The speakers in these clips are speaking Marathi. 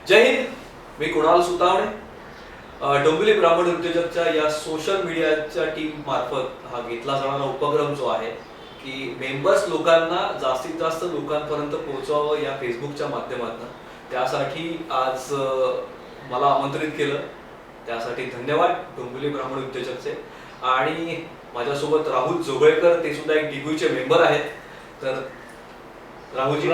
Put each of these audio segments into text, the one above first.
जय हिंद. मी कुणाल सुतावणे. डोंबिवली ब्राह्मण उद्योजकच्या या सोशल मीडियाच्या टीम मार्फत हा घेतला जाणारा उपक्रम जो आहे की मेंबर्स लोकांना जास्तीत जास्त लोकांपर्यंत पोहोचवावं या फेसबुकच्या माध्यमातून, त्यासाठी आज मला आमंत्रित केलं. त्यासाठी धन्यवाद डोंबिवली ब्राह्मण उद्योजकचे. आणि माझ्यासोबत राहुल जोगळेकर, ते सुद्धा एक डिग्यूचे मेंबर आहेत. तर राहुलजी,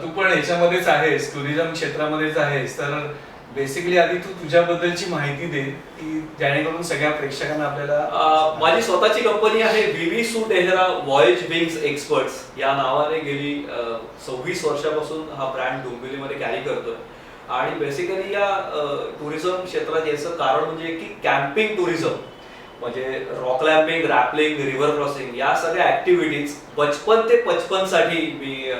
तू पण याच्यामध्येच आहेस, टुरिझम क्षेत्रामध्येच आहेस, तर बेसिकली आधी तू तुझ्याबद्दलची माहिती दे की जेणेकरून सगळ्या प्रेक्षकांना आपल्याला. माझी स्वतःची कंपनी आहे व्हीव्ही सू डेहरा व्हॉयेज विंग्स एक्सपर्ट्स या नावाने गेली 26 वर्षापासून हा ब्रँड डोंबिवलीमध्ये कॅरी करतोय. आणि बेसिकली या टुरिझम क्षेत्रात याचं कारण म्हणजे की कॅम्पिंग टुरिझम, म्हणजे rock climbing, rappelling, river crossing या सगळ्या ऍक्टिव्हिटीज 55 ते 55 साठी मी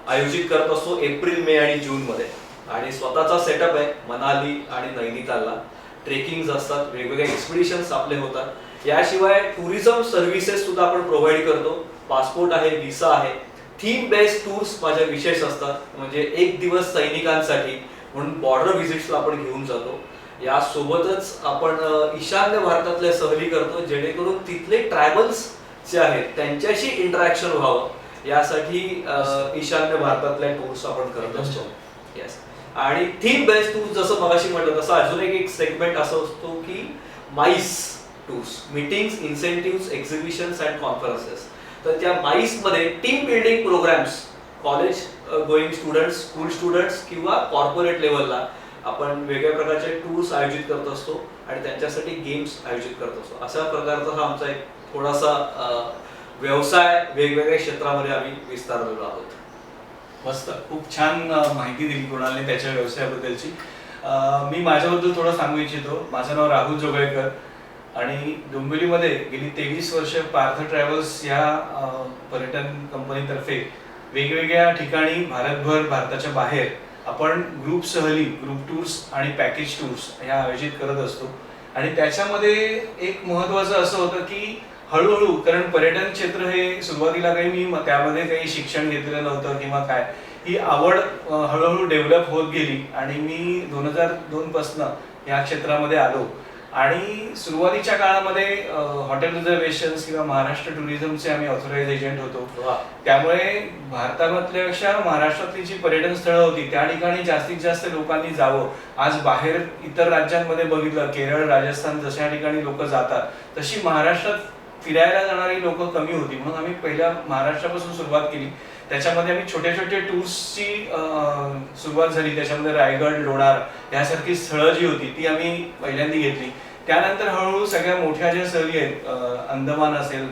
आयोजित करत असतो एप्रिल, मे आणि जून मध्ये. आणि स्वतःचा सेटअप आहे मनाली आणि नैनितालला. ट्रेकिंग्स असतात, वेगवेगळे एक्सपिडिशन्स आपले होतात. याशिवाय टुरिझम सर्व्हिसेस सुद्धा आपण प्रोव्हाइड करतो. पासपोर्ट आहे, व्हिसा आहे. थीम बेस्ड टूर्स माझ्या विशेष असतात, म्हणजे एक दिवस सैनिकांसाठी म्हणून बॉर्डर व्हिजिट्सला आपण घेऊन जातो. यासोबतच आपण ईशान्य भारतातल्या सहली करतो, जेणेकरून तिथले ट्रायबल्स जे आहेत त्यांच्याशी इंटरॅक्शन व्हावं यासाठी ईशान्य भारतातल्या टूर्स आपण करत असतो. येस. आणि थीम बेस्ड टूर्स जसं मगाशी म्हटलं तसं अजून एक सेगमेंट असं असतो की MICE tours, meetings, incentive, exhibitions and conferences. तर त्या माईस मध्ये team building programs, college going students, school students किंवा कॉर्पोरेट लेवलला आपण वेगळ्या प्रकारचे टूर्स आयोजित करत असतो आणि त्यांच्यासाठी गेम्स आयोजित करत असतो. अशा प्रकारचा हा आमचा एक थोडासा व्यवसाय वेगवेगळ्या क्षेत्रामध्ये आम्ही विस्तारलेलो आहोत. मस्त, खूप छान माहिती दिली कुणालने त्याच्या व्यवसायाबद्दलची. मी माझ्याबद्दल थोडं सांगू इच्छितो. माझं नाव राहुल जोगळेकर आणि डोंबिवलीमध्ये गेली 23 वर्ष पार्थ ट्रॅव्हल्स या पर्यटन कंपनीतर्फे वेगवेगळ्या ठिकाणी भारतभर, भारताच्या बाहेर आपण ग्रुप सहली, ग्रुप टूर्स आणि पॅकेज टूर्स ह्या आयोजित करत असतो. आणि त्याच्यामध्ये एक महत्त्वाचं असं होतं की हळूहळू, कारण पर्यटन क्षेत्र हे सुरुवातीला काही मी त्यामध्ये काही शिक्षण घेतलेलं नव्हतं किंवा काय, ही आवड हळूहळू डेव्हलप होत गेली आणि मी 2002 पासून या क्षेत्रामध्ये आलो. आणि सुरुवातीच्या काळामध्ये हॉटेल रिझर्वेशन्स किंवा महाराष्ट्र टुरिझमचे आम्ही ऑथराइज एजंट होतो. त्यामुळे भारतामधल्यापेक्षा महाराष्ट्रातली जी पर्यटन स्थळं होती त्या ठिकाणी जास्तीत जास्त लोकांनी जावं. आज बाहेर इतर राज्यांमध्ये बघितलं, केरळ, राजस्थान जशा ठिकाणी लोक जातात तशी महाराष्ट्रात फिरायला जाणारी लोक कमी होती. म्हणून आम्ही पहिल्या महाराष्ट्रापासून सुरुवात केली. त्याच्यामध्ये आम्ही छोटे छोटे टूर्सची सुरुवात झाली. त्याच्यामध्ये रायगड, लोणार यासारखी स्थळं जी होती ती आम्ही पहिल्यांदा घेतली. त्यानंतर हळूहळू सगळ्या मोठ्या ज्या सहली आहेत, अंदमान असेल,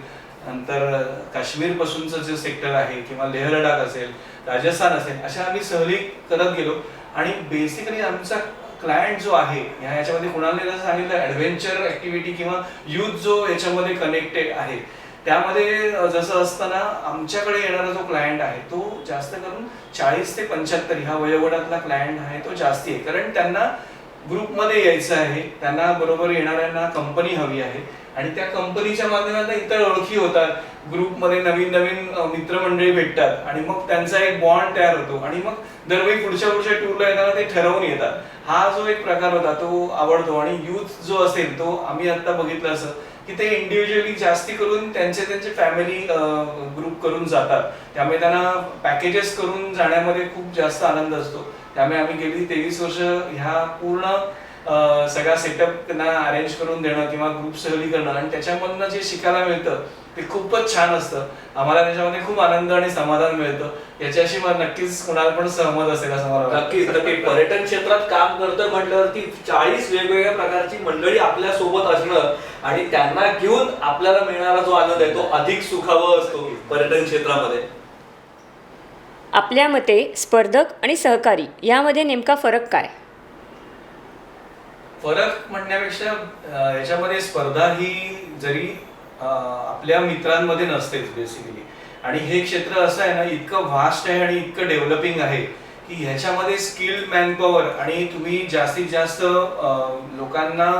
नंतर काश्मीर पासूनचं जे सेक्टर आहे किंवा लेह लडाख असेल, राजस्थान असेल, अशा आम्ही सहली करत गेलो. आणि बेसिकली आमचा क्लायंट जो आहे ह्याच्यामध्ये कुणालने जसं सांगितलं, ऍडव्हेंचर ऍक्टिव्हिटी किंवा युथ जो याच्यामध्ये कनेक्टेड आहे, त्यामध्ये जसं असताना आमच्याकडे येणारा जो क्लायंट आहे तो जास्त करून 40 ते 75 ह्या वयोगटातला क्लायंट आहे तो जास्ती आहे. कारण त्यांना ग्रुपमध्ये यायचं आहे, त्यांना बरोबर येणाऱ्यांना कंपनी हवी आहे आणि त्या कंपनीच्या माध्यमातून इतर ओळखी होतात, ग्रुपमध्ये नवीन नवीन मित्रमंडळी भेटतात आणि मग त्यांचा एक बॉन्ड तयार होतो आणि मग दरवेळी पुढच्या टूरला येताना ते ठरवून येतात. हा जो एक प्रकार होता तो आवडतो. आणि युथ जो असेल तो आम्ही आता बघितलं असं की ते इंडिव्हिज्युअली जास्ती करून त्यांचे फॅमिली ग्रुप करून जातात. त्यामुळे त्यांना पॅकेजेस करून जाण्यामध्ये खूप जास्त आनंद असतो. त्यामुळे आम्ही गेली 23 वर्ष ह्या पूर्ण सगळा सेटअप त्यांना अरेंज करून देणं किंवा ग्रुप सहली करणं आणि त्याच्यामधनं जे शिकायला मिळतं ते खूपच छान असतं. आम्हाला त्याच्यामध्ये खूप आनंद आणि समाधान मिळतं. याच्याशी मला नक्कीच कुणाला पण सहमत असेल असं मला वाटतं. नक्कीच नक्की. पर्यटन क्षेत्रात काम करतोय म्हटल्यावरती 40 वेगवेगळ्या प्रकारची मंडळी आपल्या सोबत असणं आणि त्यांना घेऊन आपल्याला मिळणारा जो आनंद आहे तो अधिक सुखावह असतो पर्यटन क्षेत्रामध्ये. आपल्या मते स्पर्धक आणि सहकारी यामध्ये नेमका फरक काय? फरक म्हणण्यापेक्षा याच्यामध्ये स्पर्धा ही जरी आपल्या मित्रांमध्ये नसतेच बेसिकली. आणि हे क्षेत्र असं आहे ना, इतकं व्हास्ट आहे आणि इतकं डेव्हलपिंग आहे की ह्याच्यामध्ये स्किल्ड मॅनपॉवर आणि तुम्ही जास्तीत जास्त लोकांना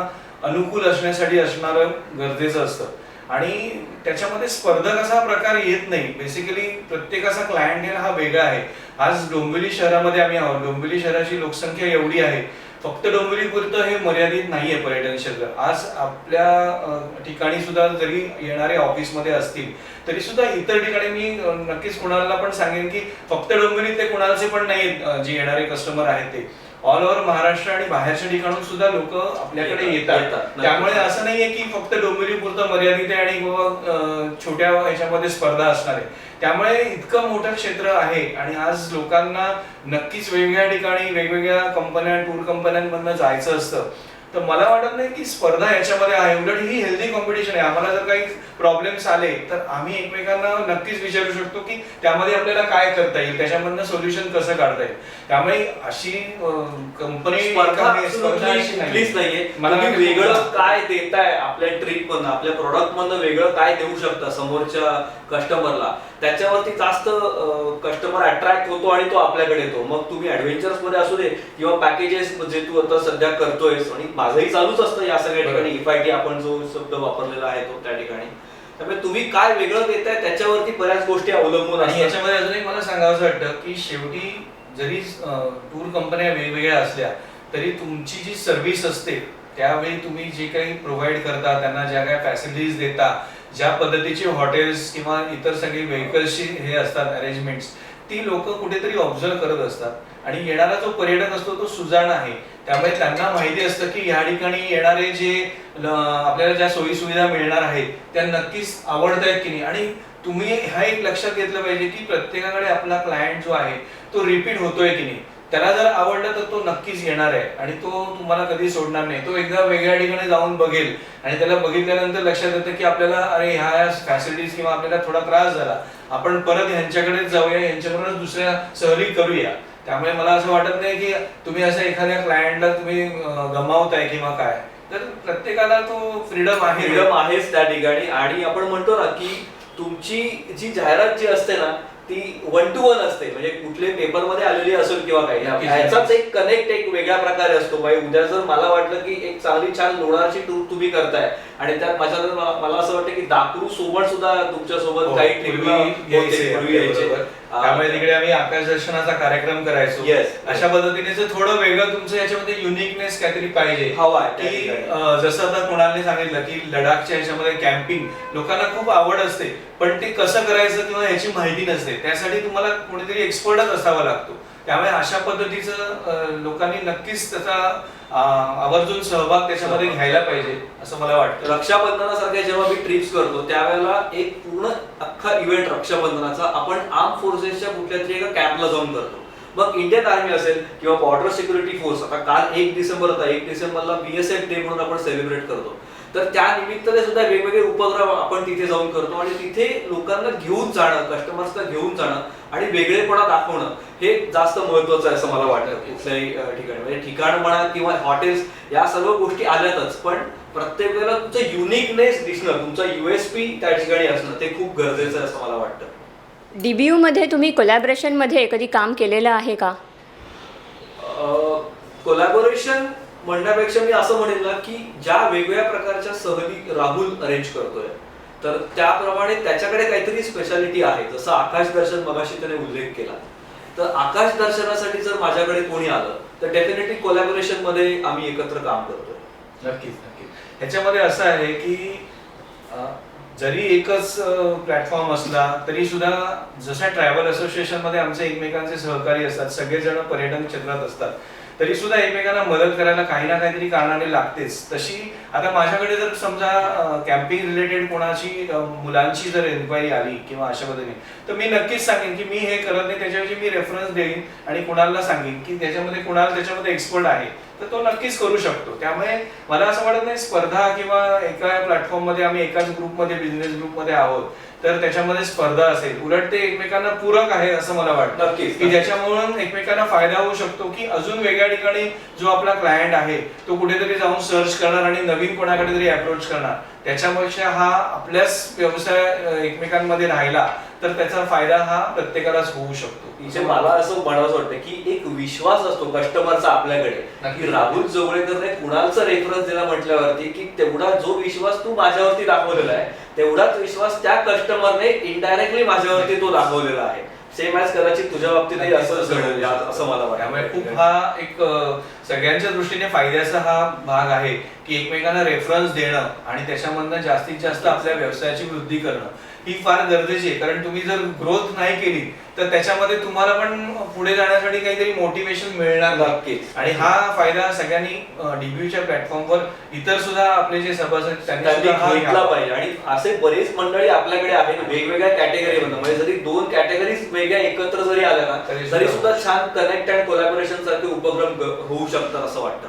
अनुकूल असण्यासाठी असणारं गरजेचं असतं. आणि त्याच्यामध्ये स्पर्धक असा प्रकार येत नाही. बेसिकली प्रत्येकाचा क्लायंटेल हा वेगळा आहे. आज डोंबिवली शहरामध्ये आम्ही आहोत. डोंबिवली शहराची लोकसंख्या एवढी आहे, फक्त डोंबिवलीपुरतं हे मर्यादित नाहीये पर्यटन क्षेत्र. आज आपल्या ठिकाणी सुद्धा जरी येणारे ऑफिसमध्ये असतील तरी सुद्धा इतर ठिकाणी मी नक्कीच कुणाला पण सांगेन की फक्त डोंबिवलीतले कुणालचे पण नाही जे येणारे कस्टमर आहेत ते ऑल ओव्हर महाराष्ट्र आणि बाहेरच्या ठिकाणून सुद्धा लोक आपल्याकडे येतात. त्यामुळे असं नाहीये की फक्त डोंबिवली पुरतं मर्यादित आहे आणि छोट्या ह्याच्यामध्ये स्पर्धा असणार आहे. त्यामुळे इतकं मोठं क्षेत्र आहे आणि आज लोकांना नक्कीच वेगवेगळ्या ठिकाणी वेगवेगळ्या कंपन्या टूर कंपन्यांमधनं जायचं असतं. तर मला वाटत नाही की स्पर्धा याच्यामध्ये आहे, उलट ही हेल्दी कॉम्पिटिशन आहे. आम्हाला जर काही प्रॉब्लेम्स आले तर आम्ही एकमेकांना नक्कीच विचारू शकतो की त्यामध्ये आपल्याला काय करता येईल, त्याच्यामधनं सोल्युशन कसं काढता येईल. त्यामुळे अशी कंपनी कुठलीच नाहीये. मला वेगळं काय देताय आपल्या ट्रिप मधनं, आपल्या प्रोडक्ट मधनं वेगळं काय देऊ शकता समोरच्या कस्टमरला, त्याच्यावरती जास्त कस्टमर अट्रॅक्ट होतो आणि तो आपल्याकडे येतो. मग तुम्ही ऍडव्हेंचर्स मध्ये असू दे किंवा पॅकेजेस जे तू आता सध्या करतोयस, आणि माझंही चालूच असतं या सगळ्या ठिकाणी. FIT आपण जो शब्द वापरलेला आहे तो त्या ठिकाणी. त्यामुळे तुम्ही काय वेगळं देताय त्याच्यावरती बऱ्याच गोष्टी अवलंबून आणि याच्यामध्ये अजून एक मला सांगावंसं वाटतं की शेवटी जरी टूर कंपन्या वेगवेगळ्या असल्या तरी तुमची जी सर्व्हिस असते त्यावेळी तुम्ही जे काही प्रोव्हाइड करता, त्यांना ज्या काही फॅसिलिटीज देता, ज्या पद्धतीचे हॉटेल्स किंवा इतर सगळी व्हेकल्सची हे असतात अरेंजमेंट्स, ती लोक कुठेतरी ऑब्झर्व करत असतात आणि येणारा जो पर्यटक असतो तो सुजाण आहे. त्यामुळे त्यांना माहिती असतं की या ठिकाणी येणारे जे आपल्याला ज्या सोयी सुविधा मिळणार आहेत त्या नक्कीच आवडतायत की नाही. आणि तुम्ही हा एक लक्षात घेतलं पाहिजे की प्रत्येकाकडे आपला क्लायंट जो आहे तो रिपीट होतोय की नाही. त्याला जर आवडलं तर तो नक्कीच येणार आहे आणि तो तुम्हाला कधी सोडणार नाही. तो एकदा वेगळ्या ठिकाणी जाऊन बघेल आणि त्याला बघितल्यानंतर लक्षात येतं की आपल्याला अरे ह्या फॅसिलिटीज किंवा आपल्याला थोडा त्रास झाला, आपण परत ह्यांच्याकडे जाऊया, यांच्याबरोबर दुसऱ्या सहली करूया. त्यामुळे मला असं वाटत नाही की तुम्ही असं एखाद्या क्लायंटला तुम्ही गमावताय किंवा काय. तर प्रत्येकाला तो फ्रीडम आहेच त्या ठिकाणी. आणि आपण म्हणतो ना की तुमची जी जाहिरात जी असते ना ती 1 to 1 असते. म्हणजे कुठले पेपर मध्ये आलेली असेल किंवा काही, ह्याचाच एक कनेक्ट एक वेगळ्या प्रकारे असतो. उद्या जर मला वाटलं की एक चांगली छान लोणारची टूर तुम्ही करताय आणि त्यात मला असं वाटतं की दाखरू सोबत सुद्धा तुमच्या सोबत काही ट्रिपला यायचे, त्यामुळे तिकडे आम्ही आकाश दर्शनाचा कार्यक्रम करायचो. अशा पद्धतीने थोडं वेगळं तुमचं याच्यामध्ये युनिकनेस काहीतरी पाहिजे हवा की जसं आता कुणालने सांगितलं की लडाखच्या ह्याच्यामध्ये कॅम्पिंग लोकांना खूप आवड असते, पण ते कसं करायचं किंवा याची माहिती नसते. त्यासाठी तुम्हाला कोणीतरी एक्सपर्टच असावा लागतो. त्यामुळे अशा पद्धतीचं लोकांनी नक्कीच त्याचा आवर्जून सहभाग त्याच्यामध्ये घ्यायला पाहिजे असं मला वाटतं. रक्षाबंधनासारख्या जेव्हा मी ट्रिप्स करतो त्यावेळेला एक पूर्ण अख्खा इव्हेंट रक्षाबंधनाचा आपण आर्म फोर्सेसच्या कुठल्या तरी एका कॅम्पला जाऊन करतो. मग इंडियन आर्मी असेल किंवा बॉर्डर सिक्युरिटी फोर्स, आता काल 1 डिसेंबर होता, 1 डिसेंबरला BSF डे म्हणून आपण सेलिब्रेट करतो. तर त्या निमित्ताने सुद्धा वेगवेगळे उपक्रम आपण तिथे जाऊन करतो आणि तिथे लोकांना घेऊन जाणं, कस्टमर्सला घेऊन जाणं आणि वेगळेपणा दाखवणं हे जास्त महत्वाचं आहे असं मला वाटतं कुठल्याही ठिकाणी. म्हणजे ठिकाण म्हणा किंवा हॉटेल्स या सर्व गोष्टी आल्यातच, पण प्रत्येक वेळेला तुमचं युनिकनेस दिसणं, तुमचा USP त्या ठिकाणी असणं ते खूप गरजेचं आहे असं मला वाटतं. DBU मध्ये तुम्ही कोलॅबरेशनमध्ये कधी काम केलेलं आहे का? कोलॅबोरेशन म्हणण्यापेक्षा मी असं म्हणेन ना की ज्या वेगवेगळ्या प्रकारच्या सहली राहुल अरेंज करतोय तर त्याप्रमाणे त्याच्याकडे काहीतरी स्पेशालिटी आहे. जसं आकाश दर्शन मगाशी त्याने उल्लेख केला, तर आकाश दर्शनासाठी जर माझ्याकडे कोणी आलं तर डेफिनेटली कोलॅबोरेशन मध्ये आम्ही एकत्र काम करतोय. नक्कीच नक्कीच. ह्याच्यामध्ये असं आहे की जरी एकच प्लॅटफॉर्म असला तरी सुद्धा जशा ट्रॅव्हल असोसिएशन मध्ये आमचे एकमेकांचे सहकारी असतात, सगळेजण पर्यटन क्षेत्रात असतात, तरी सुद्धा एकमेकांना मदत करायला काही ना काहीतरी कारणाने लागतेच. तशी आता माझ्याकडे जर समजा कॅम्पिंग रिलेटेड कोणाची मुलांची जर एन्क्वायरी आली किंवा अशा पद्धतीने, तर मी नक्कीच सांगेन की मी हे करत नाही, त्याच्याऐवजी मी रेफरन्स देईन आणि कुणाला सांगेन की त्याच्यामध्ये कुणाला त्याच्यामध्ये एक्सपर्ट आहे तर तो नक्कीच करू शकतो. त्यामुळे मला असं वाटत नाही स्पर्धा किंवा एका प्लॅटफॉर्म मध्ये आम्ही एकाच ग्रुपमध्ये बिझनेस ग्रुपमध्ये आहोत तर त्याच्यामध्ये स्पर्धा असेल. उलट ते एकमेकांना पूरक आहे असं मला वाटतं. नक्कीच की ज्याच्यामुळे एकमेकांना फायदा होऊ शकतो की अजून वेगळ्या ठिकाणी जो आपला क्लायंट आहे तो कुठेतरी जाऊन सर्च करणार आणि नवीन कोणाकडे तरी अप्रोच करणार, त्याच्यापेक्षा हा आपल्याच व्यवसाय एकमेकांमध्ये राहिला तर त्याचा फायदा हा प्रत्येकालाच होऊ शकतो. इथे मला असं म्हणावंसं वाटतं की एक विश्वास असतो कस्टमरचा आपल्याकडे की राहुल जोगळेकरने कुणालचा रेफरन्स दिला म्हटल्यावरती की तेवढा जो विश्वास तू माझ्यावरती दाखवलेला आहे तेवढाच विश्वास त्या कस्टमरने इनडायरेक्टली माझ्यावरती तो दाखवलेला आहे. सेम ॲज कदाचित तुझ्या बाबतीतही असंच घडेल असं मला वाटतं. त्यामुळे खूप हा एक सगळ्यांच्या दृष्टीने फायद्याचा हा भाग आहे की एकमेकांना रेफरन्स देणं आणि त्याच्यामधनं जास्तीत जास्त आपल्या व्यवसायाची वृद्धी करणं ही फार गरजेची आहे. कारण तुम्ही जर ग्रोथ नाही केली तर त्याच्यामध्ये तुम्हाला पण पुढे जाण्यासाठी काहीतरी मोटिवेशन मिळणार नाही. आणि हा फायदा सगळ्यांनी डीबीयूच्या प्लॅटफॉर्मवर इतर सुद्धा आपले जे सभासद त्यांनी घेतला पाहिजे. आणि असे बरेच मंडळी आपल्याकडे आहेत वेगवेगळ्या कॅटेगरीमध्ये, म्हणजे जरी 2 कॅटेगरीज वेगळ्या एकत्र जरी आल्या ना तरी सुद्धा छान कनेक्ट अँड कोलॅबोरेशन सारखे उपक्रम होऊ शकतात असं वाटतं.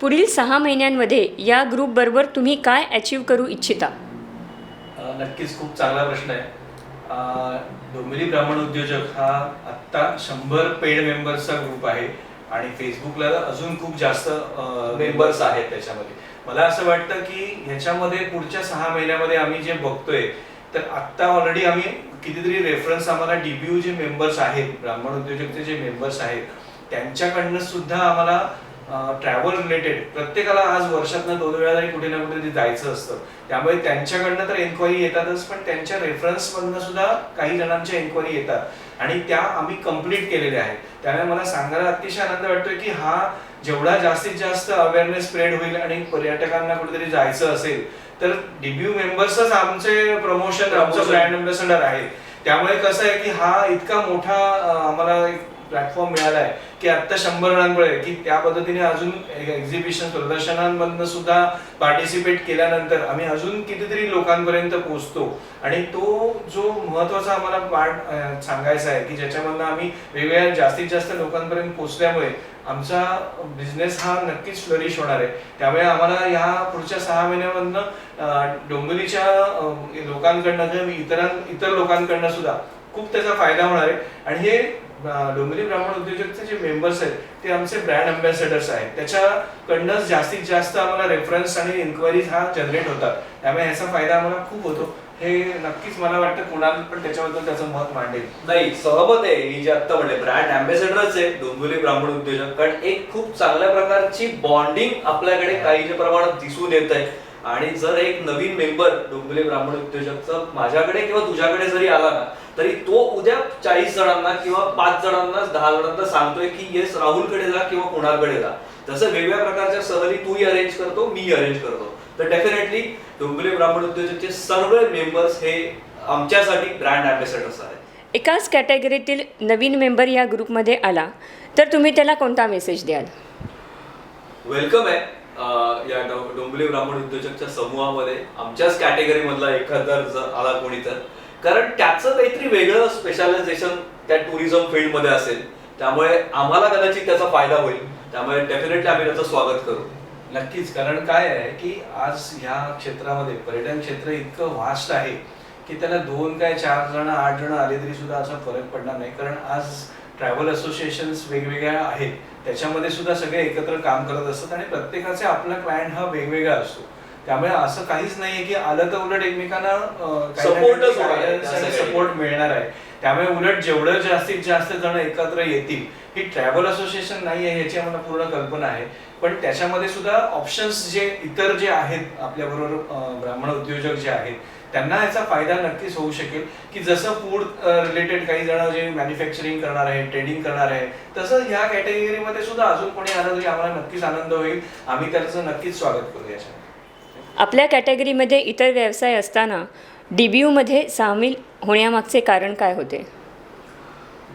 पुढील 6 महिन्यांमध्ये या ग्रुपबरोबर तुम्ही काय अचीव्ह करू इच्छिता? नक्कीच खूप चांगला प्रश्न आहे. डोंबिवली ब्राह्मण उद्योजक हा आत्ता 100 पेड मेंबर्सचा ग्रुप आहे आणि फेसबुकला अजून खूप जास्त मेंबर्स आहेत त्याच्यामध्ये. मला असं वाटतं की ह्याच्यामध्ये पुढच्या 6 महिन्यामध्ये आम्ही जे बघतोय तर आत्ता ऑलरेडी आम्ही कितीतरी रेफरन्स आम्हाला डीबीयू जे मेंबर्स आहेत, ब्राह्मण उद्योजकचे जे मेंबर्स आहेत त्यांच्याकडनं सुद्धा आम्हाला ट्रॅव्हल रिलेटेड प्रत्येकाला आज वर्षातनं 2 वेळा तरी कुठे ना कुठे जायचं असतं. त्यामुळे त्यांच्याकडनं तर एन्क्वायरी येतातच, पण त्यांच्या रेफरन्समधनं सुद्धा काही जणांच्या एन्क्वायरी येतात आणि त्या आम्ही कम्प्लीट केलेल्या आहेत. त्यामुळे मला सांगायला अतिशय आनंद वाटतोय की हा जेवढा जास्तीत जास्त अवेअरनेस स्प्रेड होईल आणि पर्यटकांना कुठेतरी जायचं असेल तर डीबीयू मेंबर्सच आमचे प्रमोशन आमचं ब्रँड अँबॅसेडर आहे. त्यामुळे कसं आहे की हा इतका मोठा आम्हाला प्लॅटफॉर्म मिळाला आहे की आता 100 जणांमुळे की त्या पद्धतीने अजून एक्झिबिशन प्रदर्शनांमधनं सुद्धा पार्टिसिपेट केल्यानंतर आम्ही अजून कितीतरी लोकांपर्यंत पोहोचतो. आणि तो जो महत्वाचा आम्हाला पार्ट सांगायचा आहे की ज्याच्यामधनं आम्ही वेगवेगळ्या जास्तीत जास्त लोकांपर्यंत पोहोचल्यामुळे आमचा बिझनेस हा नक्कीच फ्लरिश होणार आहे. त्यामुळे आम्हाला या पुढच्या 6 महिन्यामधनं डोंबिवलीच्या लोकांकडनं इतर लोकांकडनं सुद्धा खूप त्याचा फायदा होणार आहे. आणि हे डोंबिवली ब्राह्मण उद्योजकचे जे मेंबर्स आहेत ते आमचे ब्रँड अँबॅसेडर्स आहेत. त्याच्याकडनं जास्तीत जास्त आम्हाला रेफरन्स आणि इन्क्वायरीज हा जनरेट होतात. त्यामुळे ह्याचा फायदा आम्हाला खूप होतो. हे नक्कीच मला वाटतं कुणाल पण त्याच्याबद्दल त्याचं मत मांडेल. नाही, सहमत आहे. मी जे आता म्हणले ब्रँड अँबॅसेडरच आहे डोंबिवली ब्राह्मण उद्योजक. कारण एक खूप चांगल्या प्रकारची बॉन्डिंग आपल्याकडे काही प्रमाणात दिसून येत आहे. आणि जर एक नवीन मेंबर डोंबिवली ब्राह्मण उद्योजकचा माझ्याकडे किंवा तुझ्याकडे जरी आला ना तरी तो उद्या 40 जणांना किंवा 5 जणांना 10 जणांना सांगतोय की येस राहुलकडे जा किंवा कुणालकडे जा. जसं वेगवेगळ्या प्रकारच्या सहली तूही अरेंज करतो, मी अरेंज करतो, तर डेफिनेटली डोंबिवली ब्राह्मण उद्योजकचे सर्व मेंबर्स हे आमच्यासाठी ब्रँड अँबॅसेडर्स आहेत. एकाच कॅटेगरीतील नवीन मेंबर या ग्रुपमध्ये आला तर तुम्ही त्याला कोणता मेसेज द्याल? वेलकम आहे या डोंबिवली ब्राह्मण उद्योजकच्या समूहामध्ये. आमच्याच कॅटेगरी मधला एखादा जर आला कोणी तर, कारण त्याचं काहीतरी वेगळं स्पेशालायझेशन त्या टुरिझम फील्ड मध्ये असेल, त्यामुळे आम्हाला कदाचित त्याचा फायदा होईल. त्यामुळे डेफिनेटली आम्ही त्याचं स्वागत करू. नक्कीच. कारण काय आहे की आज ह्या क्षेत्रामध्ये पर्यटन क्षेत्र इतकं व्हास्ट आहे की त्याला 2 काय 4 जण 8 जण आले तरी सुद्धा असा फरक पडणार नाही. कारण आज ट्रॅव्हल असोसिएशन्स वेगवेगळ्या आहेत, त्याच्यामध्ये सुद्धा सगळे एकत्र काम करत असतात आणि प्रत्येकाचे आपला क्लायंट हा वेगवेगळा असतो. त्यामुळे असं काहीच नाहीये की आलं तर उलट एकमेकांना सपोर्ट मिळणार आहे. त्यामुळे उलट जेवढं जास्तीत जास्त जण एकत्र येतील, ही ट्रॅव्हल असोसिएशन नाही आहे याची आम्हाला पूर्ण कल्पना आहे, पण त्याच्यामध्ये सुद्धा ऑप्शन्स जे इतर जे आहेत आपल्याबरोबर ब्राह्मण उद्योजक जे आहेत त्यांना याचा फायदा नक्कीच होऊ शकेल. की जसं फूड रिलेटेड काही जण जे मॅन्युफॅक्चरिंग करणार आहे, ट्रेडिंग करणार आहे, तसं ह्या कॅटेगरीमध्ये सुद्धा अजून कोणी आलं तरी आम्हाला नक्कीच आनंद होईल. आम्ही त्याचं नक्कीच स्वागत करू. याच्या आपल्या कॅटेगरीमध्ये इतर व्यवसाय असताना डीबीयूमध्ये सामील होण्यामागचे कारण काय होते?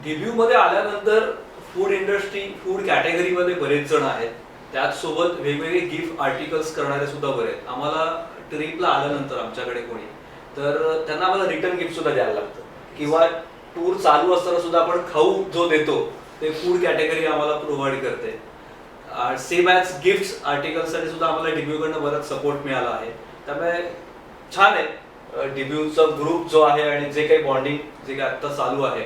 डीबीयू मध्ये आल्यानंतर फूड इंडस्ट्री, फूड कॅटेगरीमध्ये बरेच जण आहेत. त्याचसोबत वेगवेगळे गिफ्ट आर्टिकल्स करणारे सुद्धा बरे आहेत. आम्हाला ट्रिपला आल्यानंतर आमच्याकडे कोणी तर त्यांना आम्हाला रिटर्न गिफ्ट सुद्धा द्यायला लागतं, किंवा टूर चालू असताना सुद्धा आपण खाऊ जो देतो ते फूड कॅटेगरी आम्हाला प्रोव्हाइड करते. सेम ॲज गिफ्ट आर्टिकल्ससाठी सुद्धा आम्हाला डीबीयूकडनं बराच सपोर्ट मिळाला आहे. त्यामुळे छान आहे डीबीयूचा ग्रुप जो आहे आणि जे काही बॉन्डिंग जे काही आत्ता चालू आहे.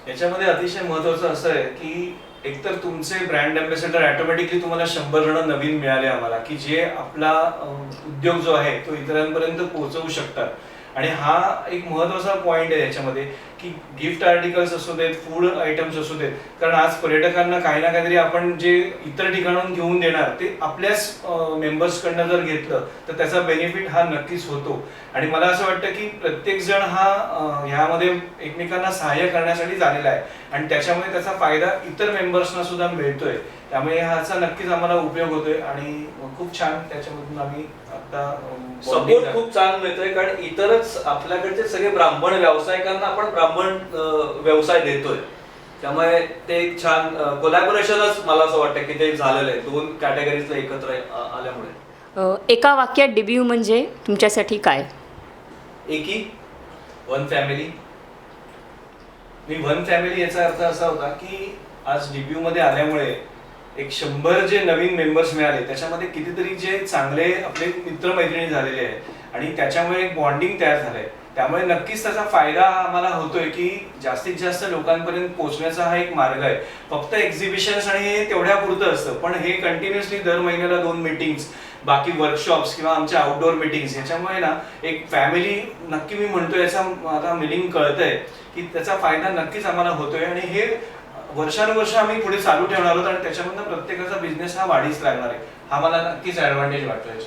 याच्यामध्ये अतिशय महत्त्वाचं असं आहे की एकतर तुमचे ब्रँड अँबॅसेडर ऑटोमॅटिकली तुम्हाला 100 जण नवीन मिळाले आम्हाला, की जे आपला उद्योग जो आहे तो इतरांपर्यंत पोहोचवू शकतात. आणि हा एक महत्त्वाचा पॉईंट आहे याच्यामध्ये की गिफ्ट आर्टिकल्स असू देत, फूड आयटम्स असू देत, कारण आज पर्यटकांना काही ना काहीतरी आपण जे इतर ठिकाणाहून घेऊन देणार ते आपल्याच मेंबर्सकडनं जर घेतलं तर त्याचा बेनिफिट हा नक्कीच होतो. आणि मला असं वाटतं की प्रत्येक जण हा ह्यामध्ये एकमेकांना सहाय्य करण्यासाठी झालेला आहे आणि त्याच्यामुळे त्याचा फायदा इतर मेंबर्सना सुद्धा मिळतोय. त्यामुळे ह्याचा नक्कीच आम्हाला उपयोग होतोय आणि खूप छान त्याच्यामधून आम्ही आता सपोर्ट खूप छान मिळतोय, कारण इतरच आपल्याकडचे सगळे ब्राह्मण व्यावसायिकांना आपण ब्राह्मण व्यवसाय देतोय. त्यामुळे ते एक छान कोलॅबोरेशनच मला असं वाटतं की ते झालेलं आहे दोन कॅटेगरीजला एकत्र आल्यामुळे. एका वाक्यात DBU म्हणजे तुमच्यासाठी काय? एकी वन फॅमिली. मी वन फॅमिली याचा अर्थ असा होता की आज DBU मध्ये आल्यामुळे एक 100 जे नवीन मेंबर्स मिळाले त्याच्यामध्ये कितीतरी जे चांगले आपले मित्रमैत्रिणी झालेले आहेत आणि त्याच्यामुळे एक बॉन्डिंग तयार झालंय. त्यामुळे नक्कीच त्याचा फायदा आम्हाला होतोय की जास्तीत जास्त लोकांपर्यंत पोहोचण्याचा हा एक मार्ग आहे. फक्त एक्झिबिशन्स आणि हे तेवढ्या पुरतं असतं, पण हे कंटिन्युअसली दर महिन्याला 2 मीटिंग्स, बाकी वर्कशॉप्स किंवा आमच्या आउटडोअर मीटिंग्स याच्यामुळे ना एक फॅमिली नक्की मी म्हणतोय याचा मला मिनिंग कळतंय की त्याचा फायदा नक्कीच आम्हाला होतोय आणि हे वर्षानुवर्ष आम्ही पुढे चालू ठेवणार आहोत आणि त्याच्यामधनं प्रत्येकाचा बिझनेस हा वाढीस लागणार आहे. हा मला नक्कीच ऍडव्हान्टेज वाटतोय.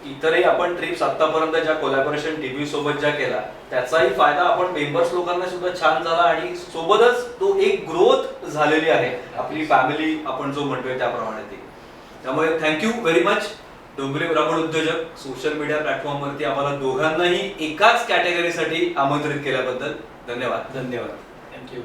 इतरही आपण ट्रिप्स आतापर्यंत ज्या कोलॅबोरेशन DBU सोबत ज्या केला त्याचाही फायदा आपण मेंबर्स लोकांना सुद्धा छान झाला आणि सोबतच तो एक ग्रोथ झालेली आहे आपली फॅमिली आपण जो म्हणतोय त्याप्रमाणे ती. त्यामुळे थँक्यू व्हेरी मच डोंबिवली ब्राह्मण उद्योजक सोशल मीडिया प्लॅटफॉर्मवरती आम्हाला दोघांनाही एकाच कॅटेगरीसाठी आमंत्रित केल्याबद्दल धन्यवाद. धन्यवाद. थँक्यू.